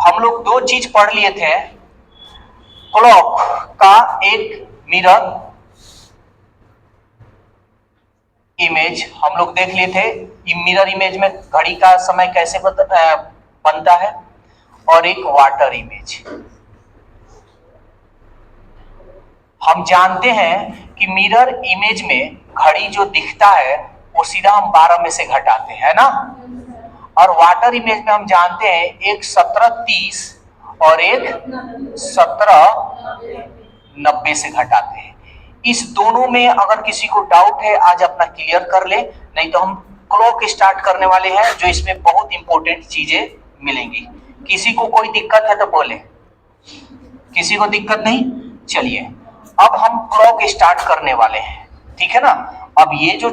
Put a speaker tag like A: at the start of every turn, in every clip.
A: हम लोग दो चीज पढ़ लिए थे, क्लॉक का एक मिरर इमेज हम लोग देख लिए थे। मिरर इमेज में घड़ी का समय कैसे बनता है, और एक वाटर इमेज। हम जानते हैं कि मिरर इमेज में घड़ी जो दिखता है वो सीधा हम 12 में से घटाते हैं ना, और वाटर इमेज में हम जानते हैं एक 17:30 और एक 17:90 से घटाते हैं। इस दोनों में अगर किसी को डाउट है आज अपना क्लियर कर ले, नहीं तो हम क्लॉक स्टार्ट करने वाले हैं जो इसमें बहुत इंपॉर्टेंट चीजें मिलेंगी। किसी को कोई दिक्कत है तो बोले, किसी को दिक्कत नहीं। चलिए अब हम क्लॉक स्टार्ट करने वाले हैं, ठीक है ना। अब ये जो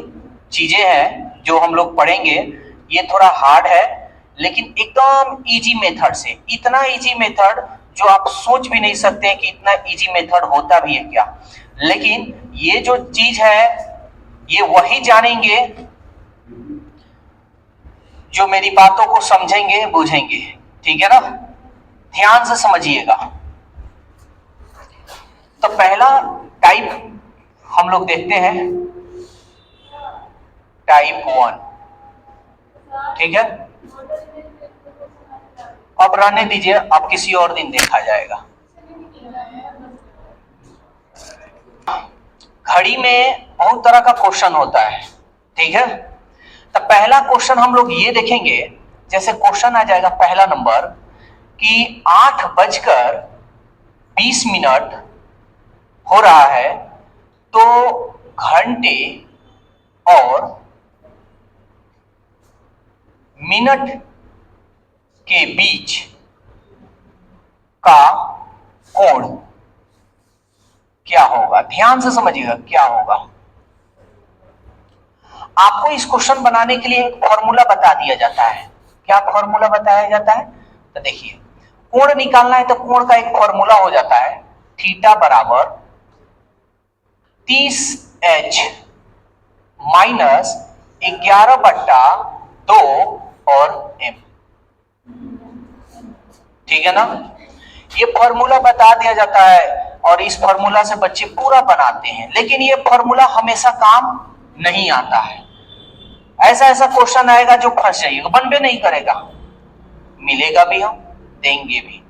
A: चीजें हैं जो हम लोग पढ़ेंगे ये थोड़ा हार्ड है, लेकिन एकदम इजी मेथड से, इतना इजी मेथड जो आप सोच भी नहीं सकते हैं कि इतना इजी मेथड होता भी है क्या। लेकिन ये जो चीज है ये वही जानेंगे जो मेरी बातों को समझेंगे बुझेंगे, ठीक है ना। ध्यान से समझिएगा। तो पहला टाइप हम लोग देखते हैं, टाइप 1, ठीक है। अब रहने दीजिए, अब किसी और दिन देखा जाएगा। घड़ी में बहुत तरह का क्वेश्चन होता है, ठीक है। तो पहला क्वेश्चन हम लोग ये देखेंगे, जैसे क्वेश्चन आ जाएगा पहला नंबर कि 8:20 हो रहा है, तो घंटे और मिनट के बीच का कोण क्या होगा। ध्यान से समझिएगा क्या होगा। आपको इस क्वेश्चन बनाने के लिए एक फॉर्मूला बता दिया जाता है। क्या फॉर्मूला बताया जाता है? तो देखिए, कोण निकालना है तो कोण का एक फॉर्मूला हो जाता है, थीटा बराबर 30h माइनस 11/2 और m, ठीक है ना। ये फॉर्मूला बता दिया जाता है और इस फॉर्मूला से बच्चे पूरा बनाते हैं, लेकिन ये फॉर्मूला हमेशा काम नहीं आता है। ऐसा ऐसा क्वेश्चन आएगा जो फंस जाइएगा, बनबे नहीं करेगा, मिलेगा भी, हम देंगे भी।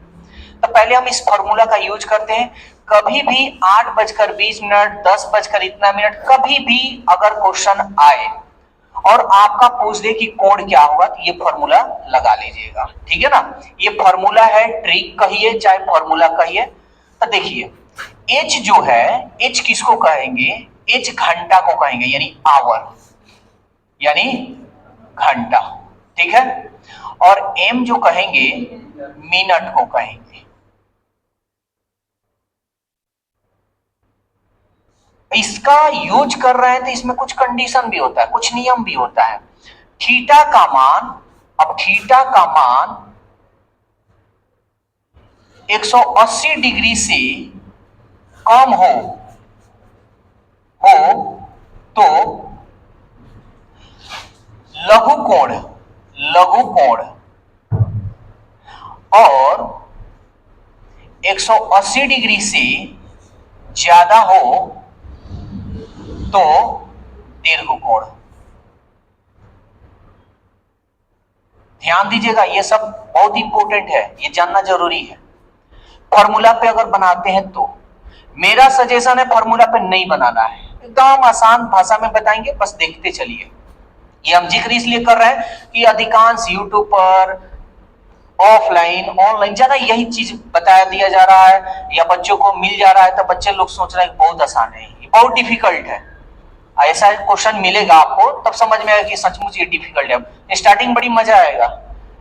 A: तो पहले हम इस फॉर्मूला का यूज करते हैं। कभी भी 8:20, 10:00 कभी भी अगर क्वेश्चन आए और आपका पूछ दे कि कोण क्या होगा, तो ये फॉर्मूला लगा लीजिएगा, ठीक है ना। ये फॉर्मूला है, ट्रिक कहिए चाहे फॉर्मूला कहिए। तो देखिए, एच जो है, एच किसको कहेंगे? एच घंटा को कहेंगे, यानी आवर, यानी घंटा, ठीक है। और एम जो कहेंगे मिनट को कहेंगे। इसका यूज कर रहे हैं तो इसमें कुछ कंडीशन भी होता है, कुछ नियम भी होता है। थीटा का मान, अब थीटा का मान 180 डिग्री से कम हो तो लघु कोण, और 180 डिग्री से ज्यादा हो तो दीर्घ कोण। ध्यान दीजिएगा, ये सब बहुत इंपॉर्टेंट है, ये जानना जरूरी है। फॉर्मूला पे अगर बनाते हैं तो मेरा सजेशन है फॉर्मूला पे नहीं बनाना है, एकदम आसान भाषा में बताएंगे, बस देखते चलिए। ये हम जिक्र इसलिए कर रहे हैं कि अधिकांश यूट्यूब पर ऑफलाइन ऑनलाइन ज्यादा यही चीज बताया दिया जा रहा है, या बच्चों को मिल जा रहा है, तो बच्चे लोग सोच रहे हैं बहुत आसान है, ये बहुत डिफिकल्ट है। ऐसा क्वेश्चन मिलेगा आपको तब समझ में आएगा कि सचमुच ये डिफिकल्ट है। स्टार्टिंग बड़ी मजा आएगा,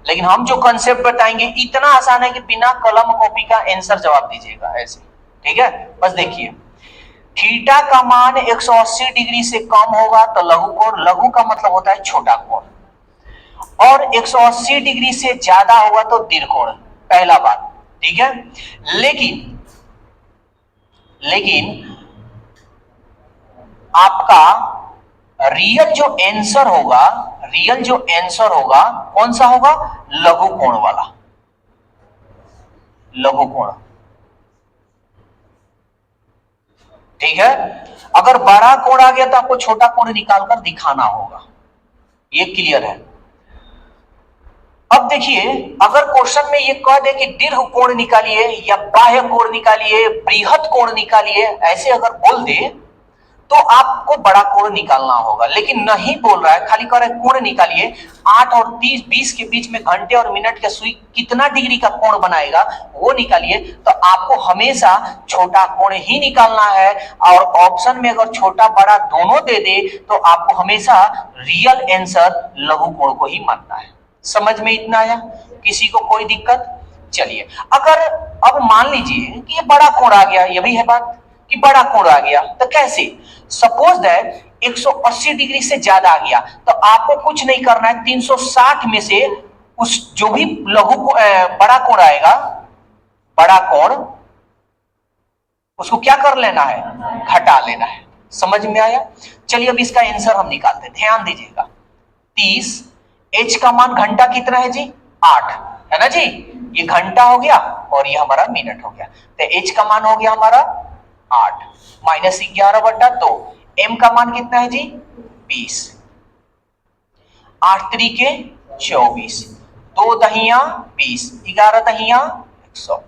A: लेकिन हम जो कंसेप्ट बताएंगे इतना आसान है कि बिना कलम कॉपी का आंसर जवाब दीजिएगा ऐसे, ठीक है। बस देखिए, थीटा का मान 180 डिग्री से कम होगा तो लघु कोण, लघु का मतलब होता है छोटा कोण, और 180 डिग्री से ज्यादा होगा तो दीर्घ कोण, पहला बात, ठीक है। लेकिन आपका रियल जो आंसर होगा कौन सा होगा? लघु कोण वाला, लघु कोण। ठीक है, अगर बड़ा कोण आ गया तो आपको छोटा कोण निकालकर दिखाना होगा, ये क्लियर है। अब देखिए, अगर क्वेश्चन में ये कह दे कि दीर्घ कोण निकालिए या बाह्य कोण निकालिए, बृहत कोण निकालिए, ऐसे अगर बोल दे तो आपको बड़ा कोण निकालना होगा, लेकिन नहीं बोल रहा है, खाली कह रहा है कोण निकालिए। 8 और 20 के बीच में घंटे और मिनट का सुई कितना डिग्री का कोण बनाएगा वो निकालिए, तो आपको हमेशा छोटा कोण ही निकालना है। और ऑप्शन में अगर छोटा बड़ा दोनों दे दे तो आपको हमेशा रियल आंसर लघु कोण को ही मानना है। समझ में इतना आया? किसी को कोई दिक्कत? चलिए, अगर अब मान लीजिए कि ये बड़ा कोण आ गया, ये भी है बात कि बड़ा कोण आ गया, तो कैसे? सपोज दैट 180 डिग्री से ज्यादा आ गया, तो आपको कुछ नहीं करना है, 360 में से उस जो भी बड़ा कोण आएगा, बड़ा कोण, उसको क्या कर लेना है? घटा लेना है। समझ में आया? चलिए अब इसका आंसर हम निकालते हैं, ध्यान दीजिएगा। 30, h का मान घंटा कितना है जी? 8 है ना जी, ये घंटा हो गया और ये हमारा मिनट हो गया, तो h का मान हो गया हमारा 8 माइनस 11/2। m का मान कितना है जी? 20। 8 तरीके 24, 2 दहिया 20, 11 दहिया 100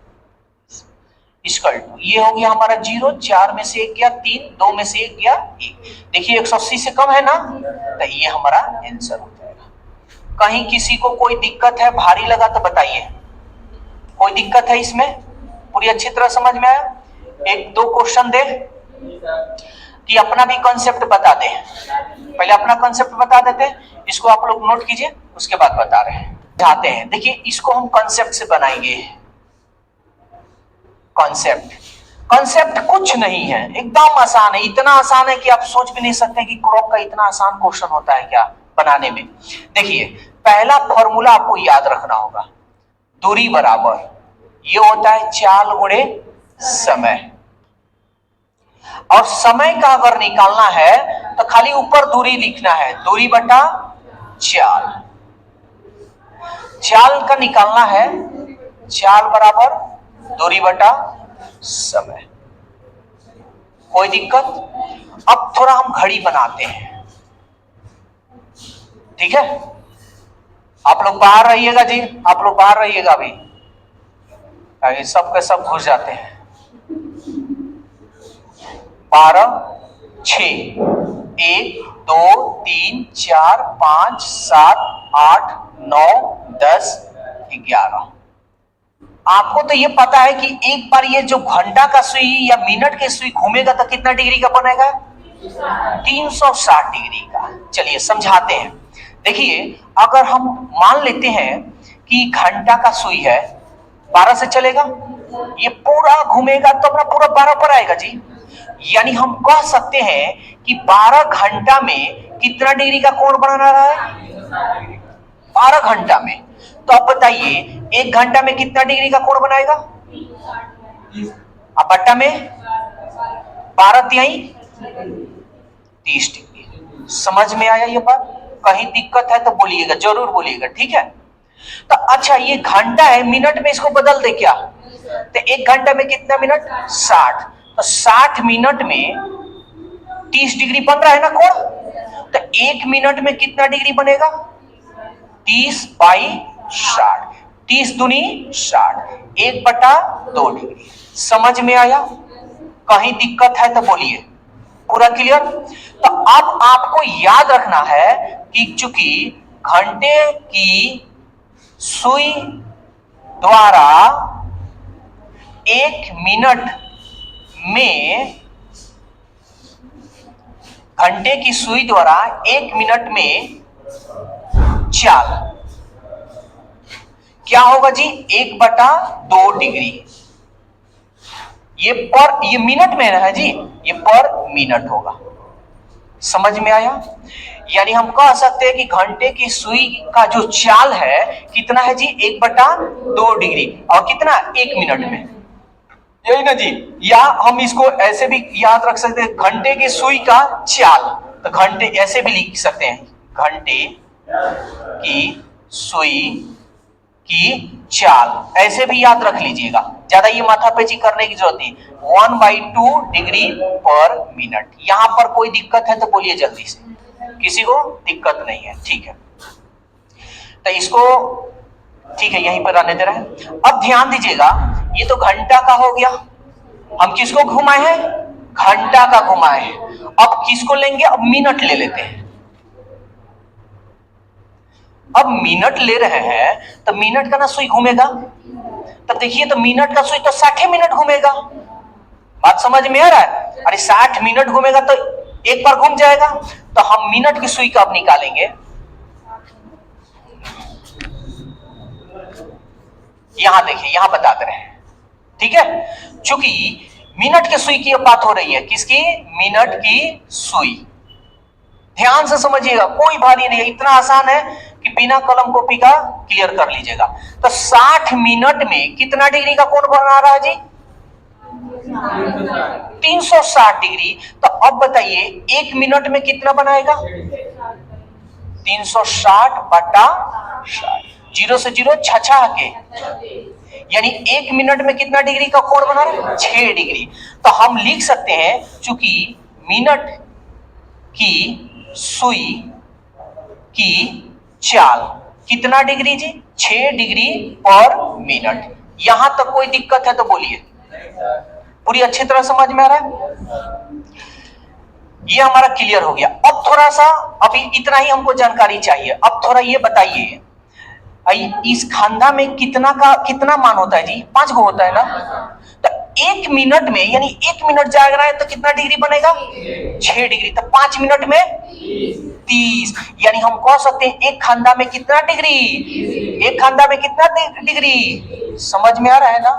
A: इक्वल टू, ये हो गया हमारा 0, 4 में से 1 गया 3, 2 में से 1 गया 1। देखिए 180 से कम है ना, तो ये हमारा आंसर हो जाएगा। कहीं किसी को कोई दिक्कत है, भारी लगा तो बताइए, कोई दिक्कत है इसमें? पूरी अच्छी तरह समझ में आया? एक दो क्वेश्चन दे कि अपना भी कॉन्सेप्ट बता दे। पहले अपना कॉन्सेप्ट बता देते हैं, इसको आप लोग नोट कीजिए, उसके बाद बता रहे हैं, जाते हैं। देखिए इसको हम कॉन्सेप्ट से बनाएंगे। कॉन्सेप्ट कुछ नहीं है, एकदम आसान है, इतना आसान है कि आप सोच भी नहीं सकते कि क्लॉक का इतना आसान क्वेश्चन होता है क्या बनाने में। देखिए पहला फॉर्मूला आपको याद रखना होगा, दूरी बराबर, ये होता है चाल गुणे समय। और समय का अगर निकालना है तो खाली ऊपर दूरी लिखना है, दूरी बटा चाल। चाल का निकालना है, चाल बराबर दूरी बटा समय। कोई दिक्कत? अब थोड़ा हम घड़ी बनाते हैं, ठीक है? आप लोग बाहर रहिएगा जी, आप लोग बाहर रहिएगा अभी, सब के सब घुस जाते हैं। 12, 6, 1, 2, 3, 4, 5, 7, 8, 9, 10, 11। आपको तो ये पता है कि एक बार ये जो घंटा का सुई या मिनट के सुई घूमेगा तो कितना डिग्री का बनेगा? 360 डिग्री का। चलिए समझाते हैं। देखिए अगर हम मान लेते हैं कि घंटा का सुई है, 12 से चलेगा, ये पूरा घूमेगा तो अपना पूरा 12 पर आएगा जी। यानी हम कह सकते हैं कि 12 घंटा में कितना डिग्री का कोण बना रहा है? 12 घंटा में। तो आप बताइए 1 घंटा में कितना डिग्री का कोण बनाएगा? अब बट्टा में 12 तिहाई 30 डिग्री। समझ में आया ये बात? कहीं दिक्कत है तो बोलिएगा, जरूर बोलिएगा, ठीक है? तो अच्छा ये घंटा है, मिनट में इसको बदल दे क्या? तो 1 घंटा में कितना मिनट? 60। तो 60 मिनट में 30 डिग्री बन रहा है ना कोण, तो 1 मिनट में कितना डिग्री बनेगा? 30/60, 30 दूनी 60, 1/2 डिग्री। समझ में आया? कहीं दिक्कत है तो बोलिए। पूरा क्लियर? तो अब आपको याद रखना है कि चूंकि घंटे की सुई द्वारा 1 मिनट में, घंटे की सुई द्वारा 1 मिनट में चाल क्या होगा जी? 1/2 डिग्री। ये मिनट में है जी, ये पर मिनट होगा। समझ में आया? यानी हम कह सकते हैं कि घंटे की सुई का जो चाल है कितना है जी? 1/2 डिग्री। और कितना? 1 मिनट में, यही ना जी? या हम इसको ऐसे भी याद रख सकते हैं, घंटे की सुई का चाल, तो घंटे ऐसे भी लिख सकते हैं, घंटे की सुई की चाल, ऐसे भी याद रख लीजिएगा, ज्यादा ये माथापेची करने की जरूरत नहीं। 1/2 डिग्री पर मिनट। यहां पर कोई दिक्कत है तो बोलिए जल्दी से, किसी को दिक्कत नहीं है, ठीक है। तो इसको ठीक है यहीं पर रहने दे रहे हैं। अब ध्यान दीजिएगा, ये तो घंटा का हो गया, हम किसको घुमाए हैं, घंटा का घुमाए हैं। अब किसको लेंगे, अब मिनट ले लेते हैं। अब मिनट ले रहे हैं तो मिनट का ना सुई घूमेगा, तब देखिए तो मिनट का सुई तो 60 मिनट घूमेगा। बात समझ में आ रहा है? अरे 60 मिनट घूमेगा तो एक बार घूम जाएगा, तो हम मिनट की सुई कब निकालेंगे, यहां देखिए, यहां बता दे रहे हैं, ठीक है। चूंकि मिनट की सुई की बात हो रही है, किसकी, मिनट की सुई। ध्यान से समझिएगा, कोई भारी नहीं है, इतना आसान है कि बिना कलम कॉपी का क्लियर कर लीजिएगा। तो 60 मिनट में कितना डिग्री का कोण बना रहा है जी, 360 डिग्री। तो अब बताइए 1 मिनट में कितना बनाएगा, 360 बटा 60, 0 से 0 छछा के, यानी 1 मिनट में कितना डिग्री का कोण बना रहा है, 6 डिग्री। तो हम लिख सकते हैं, चूंकि मिनट की सुई की चाल कितना डिग्री जी, 6 डिग्री पर मिनट। यहां तक कोई दिक्कत है तो बोलिए, पूरी अच्छी तरह समझ में आ रहा है? ये हमारा क्लियर हो गया। अब थोड़ा सा, अभी इतना ही हमको जानकारी चाहिए। अब थोड़ा ये बताइए, इस खंधा में कितना मान होता है जी, 5 गो होता है ना। तो 1 मिनट में, यानी 1 मिनट जाग रहा है तो कितना डिग्री बनेगा, 6 डिग्री। तो 5 मिनट में 30, यानी हम कह सकते हैं एक खंधा में कितना डिग्री, एक खंधा में कितना डिग्री। समझ में आ रहा है ना,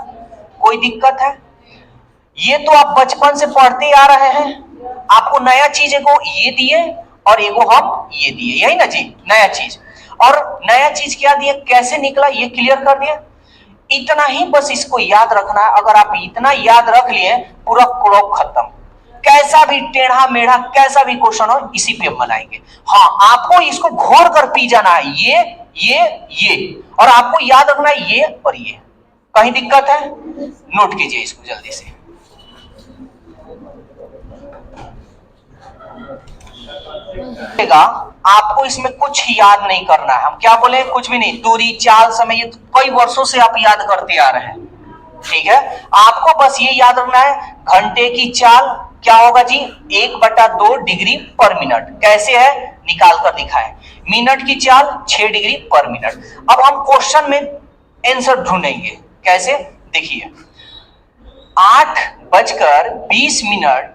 A: कोई दिक्कत है? ये तो आप बचपन से पढ़ते आ रहे हैं, आपको नया चीज एगो ये दिए और एगो हम ये दिए, यही ना जी, नया चीज। और नया चीज क्या दिए, कैसे निकला, ये क्लियर कर दिया। इतना ही बस इसको याद रखना है। अगर आप इतना याद रख लिए, पूरा क्लॉक खत्म। कैसा भी टेढ़ा मेढ़ा कैसा भी क्वेश्चन हो, इसी पे हम बनाएंगे। हाँ, आपको इसको घोर कर पी जाना है, ये और आपको याद रखना है ये और ये। कहीं दिक्कत है, नोट कीजिए इसको जल्दी से। आपको इसमें कुछ याद नहीं करना है, हम क्या बोले, कुछ भी नहीं। दूरी, चाल, समय, ये तो कई वर्षों से आप याद करते आ रहे हैं, ठीक है। आपको बस ये याद रखना है, घंटे की चाल क्या होगा जी, 1/2 डिग्री पर मिनट। कैसे है, निकाल कर दिखाएं। मिनट की चाल 6 डिग्री पर मिनट। अब हम क्वेश्चन में आंसर ढूंढेंगे, कैसे, देखिए 8:20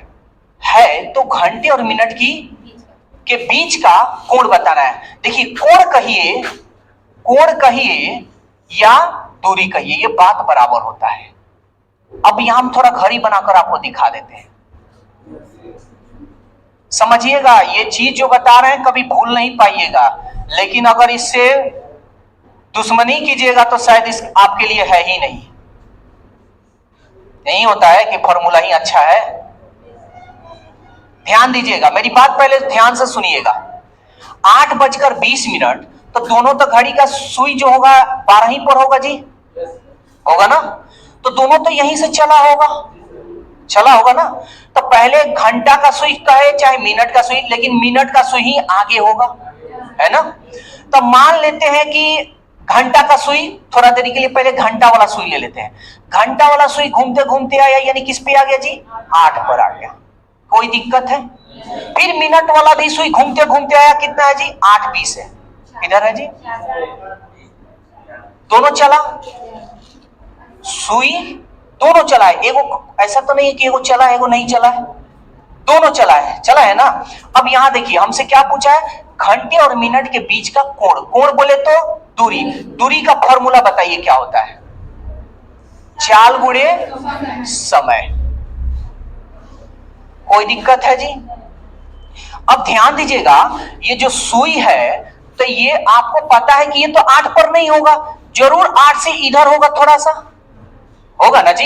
A: है, तो घंटे और मिनट के बीच का कोण बताना है। देखिए कोण कहिए या दूरी कहिए, ये बात बराबर होता है। अब यहां हम थोड़ा घड़ी बनाकर आपको दिखा देते हैं, समझिएगा। ये चीज जो बता रहे हैं कभी भूल नहीं पाइएगा, लेकिन अगर इससे दुश्मनी कीजिएगा तो शायद इस आपके लिए है ही नहीं। नहीं होता है कि फॉर्मूला ही अच्छा है। ध्यान दीजिएगा, मेरी बात पहले ध्यान से सुनिएगा। 8:20, तो दोनों तो घड़ी का सुई जो होगा 12 ही पर होगा जी, होगा ना। तो दोनों तो यहीं से चला होगा ना। तो पहले घंटा का सुई कहे चाहे मिनट का सुई, लेकिन मिनट का सुई ही आगे होगा, है ना। तो मान लेते हैं कि घंटा का सुई, थोड़ा देरी के लिए पहले घंटा वाला सुई ले लेते हैं। घंटा वाला सुई घूमते घूमते आया, यानी किस पे आ गया जी, 8 पर आ गया। कोई दिक्कत है? फिर मिनट वाला भी सुई घूमते घूमते आया, कितना है जी, 8:20 है। किधर है जी, दोनों चला, सुई दोनों चला है। एगो ऐसा तो नहीं है कि एगो चला है एगो नहीं चला है, दोनों चला है ना। अब यहां देखिए हमसे क्या पूछा है, घंटे और मिनट के बीच का कोण। कोण बोले तो दूरी का फॉर्मूला बताइए क्या होता है, चाल गुणे समय। कोई दिक्कत है जी? अब ध्यान दीजिएगा, ये जो सुई है, तो ये आपको पता है कि ये तो 8 पर नहीं होगा, जरूर 8 से इधर होगा, थोड़ा सा होगा ना जी।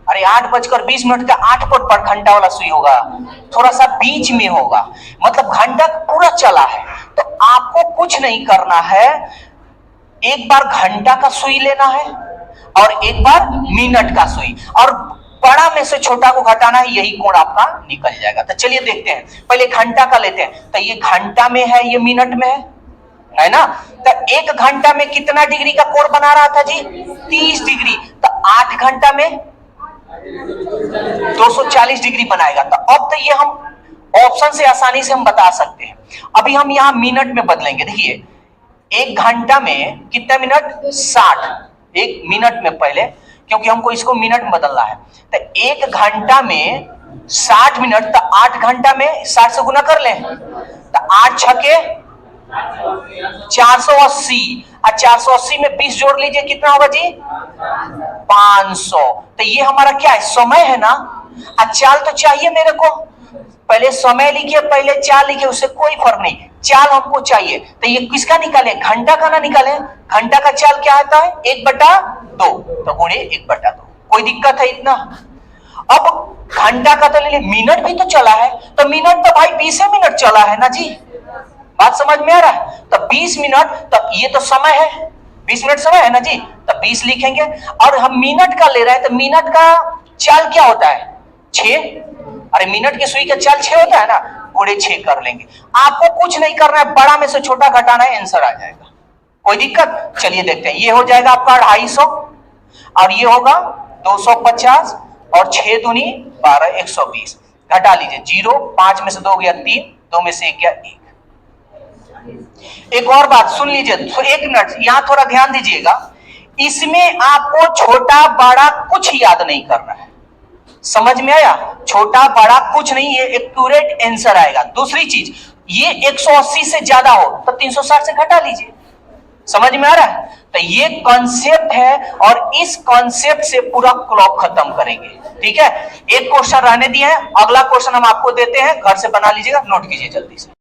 A: अरे 8:20 का 8 पर घंटा वाला सुई होगा, थोड़ा सा बीच में होगा, मतलब घंटा पूरा चला है। तो आपको कुछ नहीं करना है, एक बार घंटा का सुई लेना है और एक बार मिनट का सुई, और बड़ा में से छोटा को घटाना है, यही कोण आपका निकल जाएगा। तो चलिए देखते हैं, पहले घंटा का लेते हैं। तो ये घंटा में है, ये मिनट में है ना। तो एक घंटा में कितना डिग्री का कोण बना रहा था जी? 30 डिग्री। तो 8 घंटा में 240 डिग्री बनाएगा। तो अब तो ये हम ऑप्शन से आसानी से हम बता सकते हैं। अभी हम यहां मिनट में बदलेंगे। देखिए, एक घंटा में कितने मिनट? 60। एक मिनट में पहले, क्योंकि हमको इसको मिनट में बदलना है। तो एक घंटा में 60 मिनट, तो 8 घंटा में 60 से गुना कर लें। तो 8 छके 480, और 480 में 20 जोड़ लीजिए, कितना होगा जी? 500। तो ये हमारा क्या है? समय है ना। चाल तो चाहिए मेरे को, पहले समय लिखिए पहले चाल लिखिए, उससे कोई फर्क नहीं, चाल हमको चाहिए। तो ये किसका निकाले? घंटा का ना निकाले। घंटा का चाल क्या आता है? 1/2, तो गुणे 1/2। कोई दिक्कत है इतना? अब घंटा का तो ले, मिनट भी तो चला है, तो मिनट तो भाई 20 मिनट चला है ना जी। बात समझ में आ रहा है? तो 20 मिनट, तो ये तो समय है, 20 मिनट समय है ना जी। तो 20 लिखेंगे, और हम मिनट का ले रहे हैं, तो मिनट का चाल क्या होता है? 6। अरे मिनट की सुई का चाल 6 होता है ना, गुणे 6 कर लेंगे। आपको कुछ नहीं करना है, बड़ा में से छोटा घटाना है, आंसर आ जाएगा। कोई दिक्कत? चलिए देखते हैं। ये हो जाएगा आपका 250, और ये होगा 250, और 6 दूनी 12, 120। घटा लीजिए, 0, 5 में से 2 गया 3, 2 में से 1 गया 1। एक और बात सुन लीजिए, तो 1 मिनट यहां थोड़ा ध्यान दीजिएगा। इसमें आपको छोटा बड़ा कुछ याद नहीं करना है, समझ में आया? छोटा बड़ा कुछ नहीं, ये एक्यूरेट आंसर आएगा। दूसरी चीज, ये 180 से ज्यादा हो तो 360 से घटा लीजिए। समझ में आ रहा है? तो ये कॉन्सेप्ट है, और इस कॉन्सेप्ट से पूरा क्लॉक खत्म करेंगे। ठीक है, एक क्वेश्चन रहने दिए हैं, अगला क्वेश्चन हम आपको देते हैं, घर से बना लीजिएगा, नोट कीजिए जल्दी से।